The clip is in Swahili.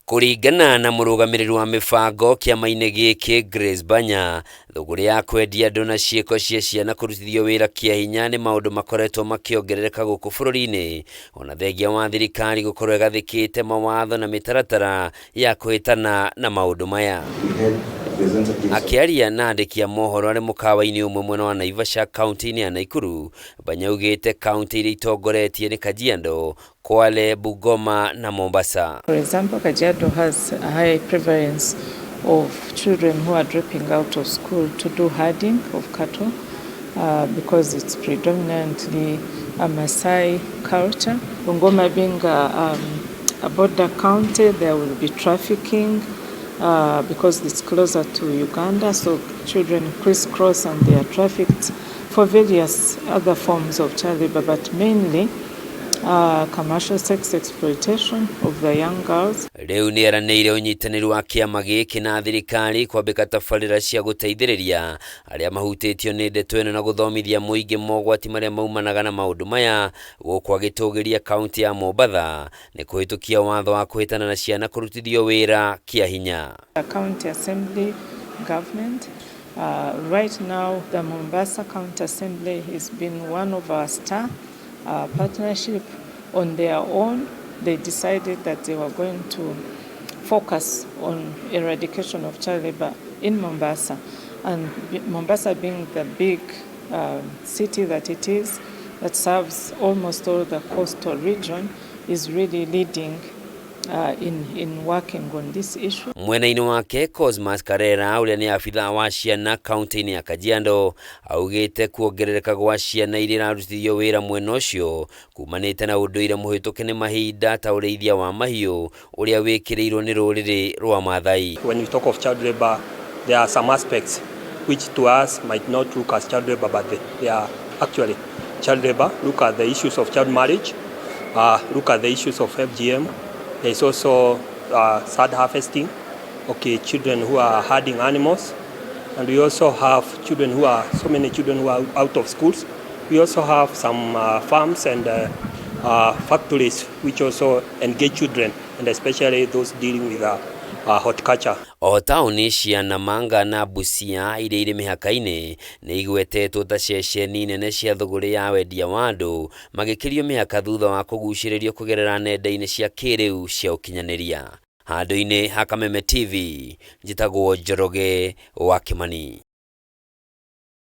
Kuringana na murugamiriri wa mibango kiama-ini giki Grace Banya, thuguri ya kwendia andu na ciiko cia ciana kurutithio wira KIAHINYA ni maundu makoretwo makiongerereka guku bururi-ini, ona thengia wa thirikari gukorwo igathikite mawatho na mitaratara ya kuhitana na maundu maya. Akiaria na andiki a mohoro ari mukawa-ini umwe mwena wa Naivasha kaunti-ini ya Nakuru, Banya augite kaunti iria itongoretie ni Kajiado, Kwale, Bungoma na Mombasa. For example, Kajiado has a high prevalence of children who are dropping out of school to do herding of cattle because it's predominantly a Maasai culture. Bungoma being a border county, there will be trafficking because it's closer to Uganda, so children crisscross and they are trafficked for various other forms of child labor, but mainly commercial sex exploitation of the young girls. Riu ni aranĩire ũnyitanĩri wa kiama gĩkĩ na thirikari kwambĩka tabarĩra cia gũteithĩrĩria arĩa mahutĩtio nĩ ndeto ĩno na gũthomithia mũingĩ mogwati marĩa maumanaga na maũndũ maya, gũkũ agĩtũgĩria kaunti ya Mombasa nĩ kũhĩtũkia watho wa kũhĩtana na ciana kũrutithio wĩra KIAHINYA. The County Assembly government, right now the Mombasa County Assembly has been one of our star partnership. On their own, they decided that they were going to focus on eradication of child labor in Mombasa, and Mombasa being the big city that it is, that serves almost all the coastal region, is really leading in working on this issue. Mwena-ini wake Cosmas Karera uria ni afitha wa ciana kaunti-ini ya Kajiado augite kuongerereka gwa ciana iria irarutithio wira mwena ucio kumanite na unduire muhituke ni mahinda ta ureithia wa mahiu uria wikirirwo ni ruriri rwa Maathai. When we talk of child labor, there are some aspects which to us might not look as child labor, but they are actually child labor. Look at the issues of child marriage, look at the issues of FGM. There is also sad harvesting, children who are herding animals, and we also have children who are, so many children who are out of schools. We also have some farms and factories which also engage children, and especially those dealing with horticulture. O tauni cia Namanga na Busia iria irĩ mĩhaka-inĩ nĩ igwetetwo ta ceceni nene cia thũgũrĩ ya wendia wa andũ magĩkĩrio mĩhaka thutha wa kũgucĩrĩrio kũgerera nenda-inĩ cia kĩrĩu cia ũkinyanĩria. Handũ-inĩ ha Kameme TV, njĩtagwo Njoroge wa Kimani.